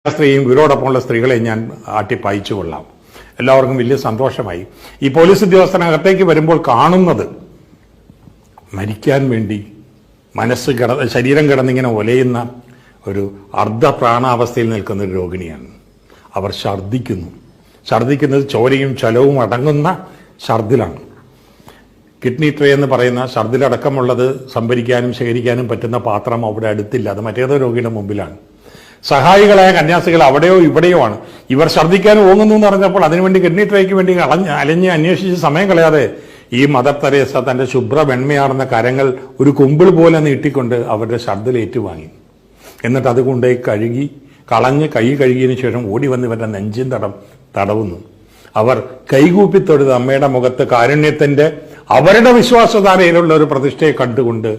സ്ത്രീയും ഇവരോടൊപ്പമുള്ള സ്ത്രീകളെ ഞാൻ ആട്ടിപ്പായിച്ചു കൊള്ളാം. എല്ലാവർക്കും വലിയ സന്തോഷമായി. ഈ പോലീസ് ഉദ്യോഗസ്ഥനകത്തേക്ക് വരുമ്പോൾ കാണുന്നത് മരിക്കാൻ വേണ്ടി ശരീരം കിടന്നിങ്ങനെ ഒലയുന്ന ഒരു അർദ്ധപ്രാണാവസ്ഥയിൽ നിൽക്കുന്ന ഒരു രോഗിണിയാണ്. അവർ ഛർദ്ദിക്കുന്നത് ചോരയും ചലവും അടങ്ങുന്ന ഛർദിലാണ്. കിഡ്നി ട്രേ എന്ന് പറയുന്ന ഛർദിലടക്കമുള്ളത് സംഭരിക്കാനും ശേഖരിക്കാനും പറ്റുന്ന പാത്രം അവിടെ അടുത്തില്ല. അത് മറ്റേതോ രോഗിയുടെ മുമ്പിലാണ്. സഹായികളായ കന്യാസികൾ അവിടെയോ ഇവിടെയോ ആണ്. ഇവർ ഛർദ്ദിക്കാൻ ഓങ്ങുന്നു എന്ന് പറഞ്ഞപ്പോൾ അതിനുവേണ്ടി കിഡ്നി ട്രേക്ക് വേണ്ടി അലഞ്ഞ് അന്വേഷിച്ച് സമയം കളയാതെ ഈ മദർ തെരേസ തന്റെ ശുഭ്ര വെണ്മയാർന്ന കരങ്ങൾ ഒരു കുമ്പിൾ പോലെ നീട്ടിക്കൊണ്ട് അവരുടെ ഛർദ്ദിൽ ഏറ്റുവാങ്ങി. എന്നിട്ട് അത് കൊണ്ടുപോയി കൈ കഴുകിയതിനു ശേഷം ഓടി വന്ന് ഇവരുടെ നെഞ്ചിൻ തടവുന്നു. അവർ കൈകൂപ്പി തൊഴുത് അമ്മയുടെ മുഖത്ത് കാരുണ്യത്തിന്റെ അവരുടെ വിശ്വാസധാരയിലുള്ള ഒരു പ്രതിഷ്ഠയെ കണ്ടുകൊണ്ട്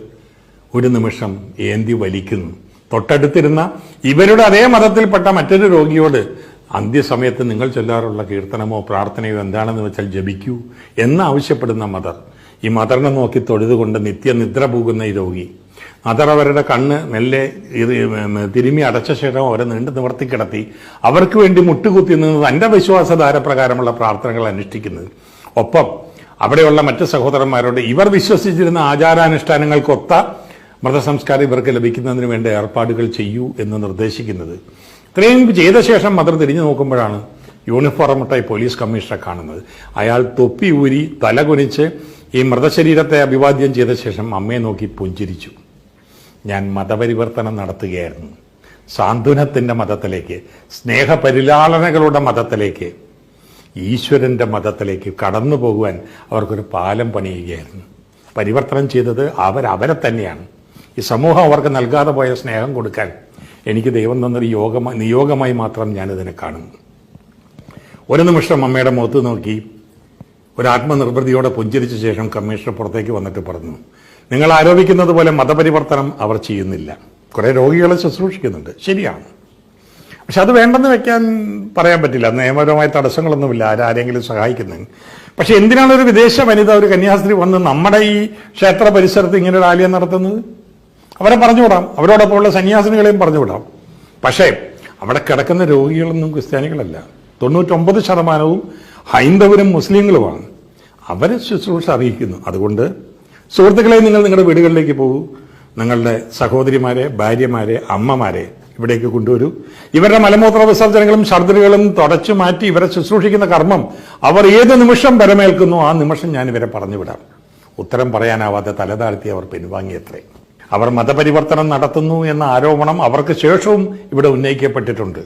ഒരു നിമിഷം ഏന്തി വലിക്കുന്നു. തൊട്ടടുത്തിരുന്ന ഇവരുടെ അതേ മതത്തിൽപ്പെട്ട മറ്റൊരു രോഗിയോട് അന്ത്യസമയത്ത് നിങ്ങൾ ചൊല്ലാറുള്ള കീർത്തനമോ പ്രാർത്ഥനയോ എന്താണെന്ന് വെച്ചാൽ ജപിക്കൂ എന്ന് ആവശ്യപ്പെടുന്ന മദർ. ഈ മദറിനെ നോക്കി തൊഴുതുകൊണ്ട് നിത്യനിദ്ര പോകുന്ന ഈ രോഗി. മദർ അവരുടെ കണ്ണ് മെല്ലെ തിരുമ്മി അടച്ച ശേഷം അവരെ നീണ്ടു നിവർത്തി കിടത്തി അവർക്ക് വേണ്ടി മുട്ടുകുത്തി നിന്ന് തന്റെ വിശ്വാസധാര പ്രകാരമുള്ള പ്രാർത്ഥനകൾ അനുഷ്ഠിക്കുന്നത്. ഒപ്പം അവിടെയുള്ള മറ്റ് സഹോദരന്മാരോട് ഇവർ വിശ്വസിച്ചിരുന്ന ആചാരാനുഷ്ഠാനങ്ങൾക്കൊത്ത മൃതസംസ്കാരം ഇവർക്ക് ലഭിക്കുന്നതിന് വേണ്ട ഏർപ്പാടുകൾ ചെയ്യൂ എന്ന് നിർദ്ദേശിക്കുന്നത്. ഇത്രയും ചെയ്ത ശേഷം മദർ തിരിഞ്ഞു നോക്കുമ്പോഴാണ് യൂണിഫോമിട്ടായി പോലീസ് കമ്മീഷണറെ കാണുന്നത്. അയാൾ തൊപ്പി ഊരി തലകുനിച്ച് ഈ മൃതശരീരത്തെ അഭിവാദ്യം ചെയ്ത ശേഷം അമ്മയെ നോക്കി പുഞ്ചിരിച്ചു. ഞാൻ മതപരിവർത്തനം നടത്തുകയായിരുന്നു. സാന്ത്വനത്തിന്റെ മതത്തിലേക്ക്, സ്നേഹപരിലാളനകളുടെ മതത്തിലേക്ക്, ഈശ്വരന്റെ മതത്തിലേക്ക് കടന്നു പോകുവാൻ അവർക്കൊരു പാലം പണിയുകയായിരുന്നു. പരിവർത്തനം ചെയ്തത് അവരെ തന്നെയാണ്. ഈ സമൂഹം അവർക്ക് നൽകാതെ പോയ സ്നേഹം കൊടുക്കാൻ എനിക്ക് ദൈവം തന്നൊരു നിയോഗമായി മാത്രം ഞാനിതിനെ കാണുന്നു. ഒരു നിമിഷം അമ്മയുടെ മുഖത്ത് നോക്കി ഒരു ആത്മനിർവൃതിയോടെ പുഞ്ചിരിച്ച ശേഷം കമ്മീഷണർ പുറത്തേക്ക് വന്നിട്ട് പറഞ്ഞു, നിങ്ങൾ ആരോപിക്കുന്നത് പോലെ മതപരിവർത്തനം അവർ ചെയ്യുന്നില്ല. കുറെ രോഗികളെ ശുശ്രൂഷിക്കുന്നുണ്ട്, ശരിയാണ്. പക്ഷെ അത് വേണ്ടെന്ന് വെക്കാൻ പറയാൻ പറ്റില്ല. നിയമപരമായ തടസ്സങ്ങളൊന്നുമില്ല ആരെങ്കിലും സഹായിക്കുന്നതിന്. പക്ഷെ എന്തിനാണ് ഒരു വിദേശ വനിത, ഒരു കന്യാസ്ത്രീ വന്ന് നമ്മുടെ ഈ ക്ഷേത്ര പരിസരത്ത് ഇങ്ങനെ ഒരു ആലയം നടത്തുന്നത്? അവരെ പറഞ്ഞുവിടാം, അവരോടൊപ്പമുള്ള സന്യാസിനികളെയും പറഞ്ഞുവിടാം. പക്ഷേ അവിടെ കിടക്കുന്ന രോഗികളൊന്നും ക്രിസ്ത്യാനികളല്ല. 99% ഹൈന്ദവരും മുസ്ലിങ്ങളുമാണ്. അവരെ ശുശ്രൂഷ അറിയിക്കുന്നു. അതുകൊണ്ട് സുഹൃത്തുക്കളെ, നിങ്ങൾ നിങ്ങളുടെ വീടുകളിലേക്ക് പോകൂ. നിങ്ങളുടെ സഹോദരിമാരെ, ഭാര്യമാരെ, അമ്മമാരെ ഇവിടേക്ക് കൊണ്ടുവരൂ. ഇവരുടെ മലമൂത്ര വിസർജനങ്ങളും ഛർദ്ദിലുകളും തുടച്ചു മാറ്റി ഇവരെ ശുശ്രൂഷിക്കുന്ന കർമ്മം അവർ ഏത് നിമിഷം പരമേൽക്കുന്നു ആ നിമിഷം ഞാൻ ഇവരെ പറഞ്ഞുവിടാം. ഉത്തരം പറയാനാവാതെ തലതാഴ്ത്തി അവർ പിൻവാങ്ങിയത്രേ. അവർ മതപരിവർത്തനം നടത്തുന്നു എന്ന ആരോപണം അവർക്ക് ശേഷവും ഇവിടെ ഉന്നയിക്കപ്പെട്ടിട്ടുണ്ട്.